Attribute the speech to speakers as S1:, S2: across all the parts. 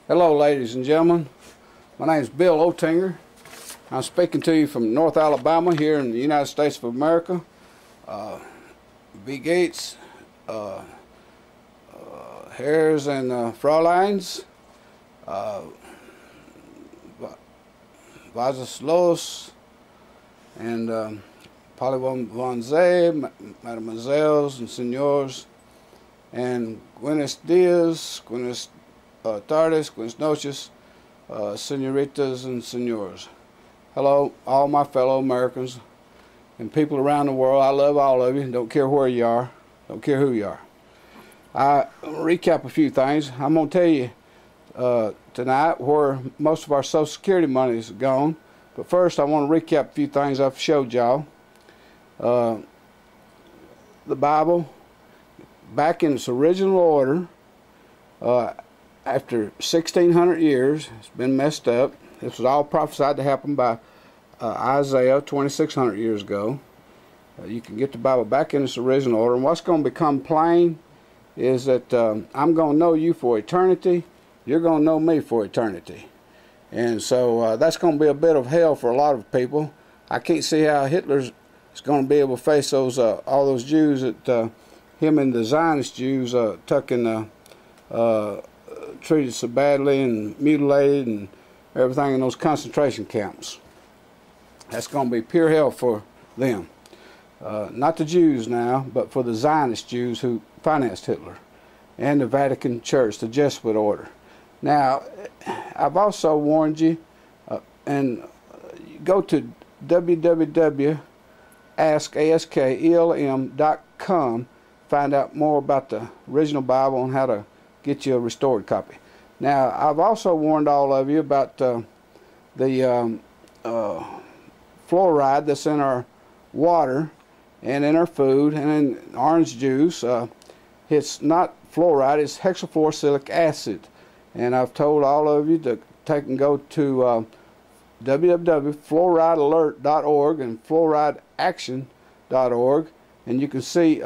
S1: Hello, ladies and gentlemen. My name is Bill Oettinger. I'm speaking to you from North Alabama here in the United States of America. B. Gates, Hares and Fräuleins, Vasos and Polly von Zee, Mademoiselles and Senors, and Buenos Dias, Buenos Tardes, Buenas noches, Senoritas and Senors. Hello, all my fellow Americans and people around the world. I love all of you. Don't care where you are. Don't care who you are. I'll recap a few things. I'm going to tell you tonight where most of our Social Security money is gone. But first, I want to recap a few things I've showed y'all. The Bible, back in its original order, after 1,600 years, it's been messed up. This was all prophesied to happen by Isaiah 2,600 years ago. You can get the Bible back in its original order. And what's going to become plain is that I'm going to know you for eternity. You're going to know me for eternity. And so that's going to be a bit of hell for a lot of people. I can't see how Hitler's going to be able to face those all those Jews that him and the Zionist Jews took and treated so badly and mutilated and everything in those concentration camps. That's going to be pure hell for them. Not the Jews now, but for the Zionist Jews who financed Hitler and the Vatican Church, the Jesuit order. Now, I've also warned you, and go to www.askelm.com, find out more about the original Bible and how to get you a restored copy. Now, I've also warned all of you about the fluoride that's in our water and in our food and in orange juice. It's not fluoride, it's HexaFluorsilic ACID. And I've told all of you to take and go to www.fluoridealert.org and fluorideaction.org, and you can see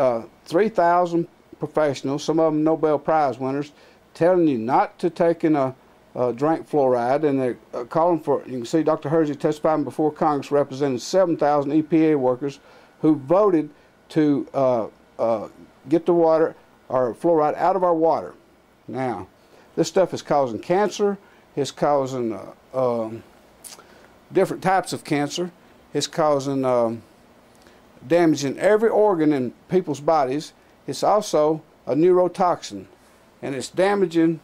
S1: 3,000 professionals, some of them Nobel Prize winners, telling you not to take in drink fluoride, and they're calling for, you can see Dr. Hersey testifying before Congress representing 7,000 EPA workers who voted to get the water or fluoride out of our water. Now, this stuff is causing cancer, it's causing different types of cancer, it's causing damaging every organ in people's bodies. It's also a neurotoxin, and it's damaging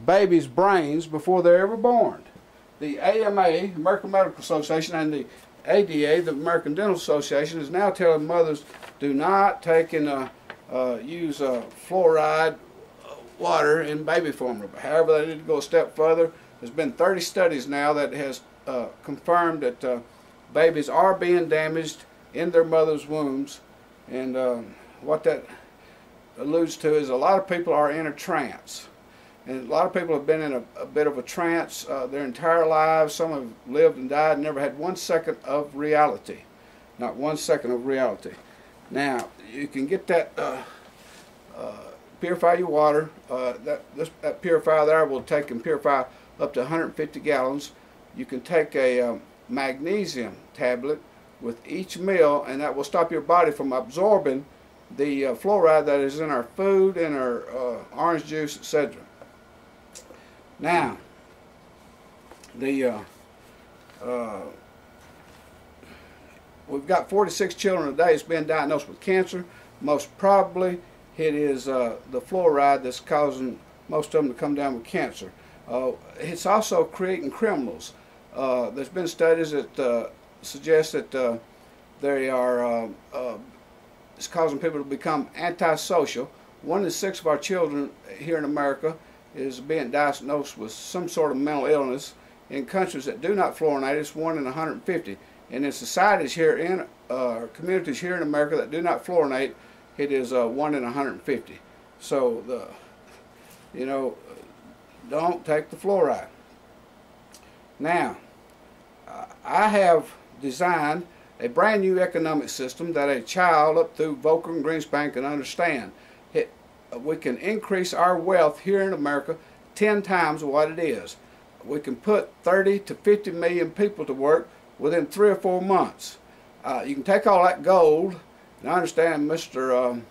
S1: babies' brains before they're ever born. The AMA, American Medical Association, and the ADA, the American Dental Association, is now telling mothers do not take and use fluoride water in baby formula. However, they need to go a step further. There's been 30 studies now that has confirmed that babies are being damaged in their mother's wombs, and what that alludes to is a lot of people are in a trance, and a lot of people have been in a bit of a trance their entire lives. Some have lived and died and never had 1 second of reality, not 1 second of reality. Now, you can get that purify your water. That purifier there will take and purify up to 150 gallons. You can take a magnesium tablet with each meal, and that will stop your body from absorbing the fluoride that is in our food and our orange juice, etc. Now, we've got 46 children a day that's been diagnosed with cancer. Most probably it is the fluoride that's causing most of them to come down with cancer. It's also creating criminals. There's been studies that suggest that they are it's causing people to become antisocial. 1 in 6 of our children here in America is being diagnosed with some sort of mental illness. In countries that do not fluorinate, it's 1 in 150. And in societies here in communities here in America that do not fluorinate, it is 1 in 150. So don't take the fluoride. Now, I have designed a brand new economic system that a child up through Volker and Greenspan can understand. We can increase our wealth here in America 10 times what it is. We can put 30 to 50 million people to work within 3 or 4 months. You can take all that gold, and I understand Mr.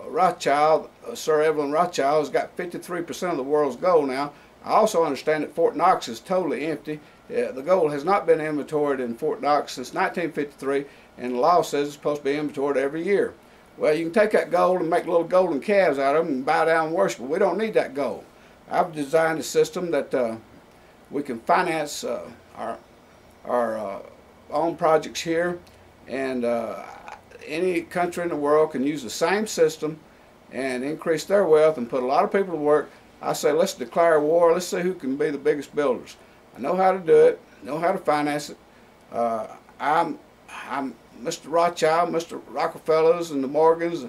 S1: Rothschild, Sir Evelyn Rothschild, has got 53% of the world's gold now. I also understand that Fort Knox is totally empty. The gold has not been inventoried in Fort Knox since 1953, and the law says it's supposed to be inventoried every year. Well, you can take that gold and make little golden calves out of them and bow down and worship, but we don't need that gold. I've designed a system that we can finance our own projects here, and any country in the world can use the same system and increase their wealth and put a lot of people to work. I say, let's declare war. Let's see who can be the biggest builders. I know how to do it, know how to finance it. I'm Mr. Rothschild, Mr. Rockefellers, and the Morgans,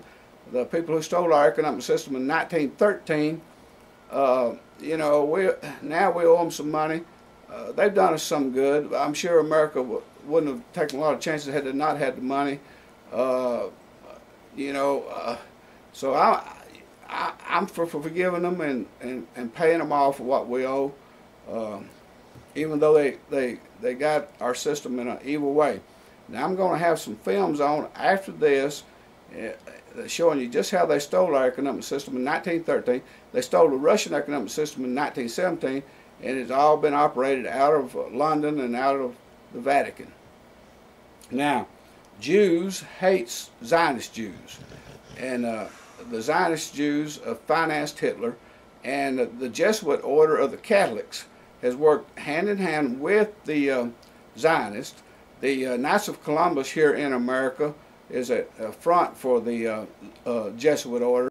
S1: the people who stole our economic system in 1913. You know, now we owe them some money. They've done us some good. I'm sure America wouldn't have taken a lot of chances had they not had the money. You know, so I'm for forgiving them and paying them all for what we owe, even though they got our system in an evil way. Now I'm going to have some films on after this showing you just how they stole our economic system in 1913. They stole the Russian economic system in 1917, and it's all been operated out of London and out of the Vatican. Now, Jews hate Zionist Jews, and the Zionist Jews financed Hitler, and the Jesuit order of the Catholics has worked hand in hand with the Zionists. The Knights of Columbus here in America is a front for the Jesuit order.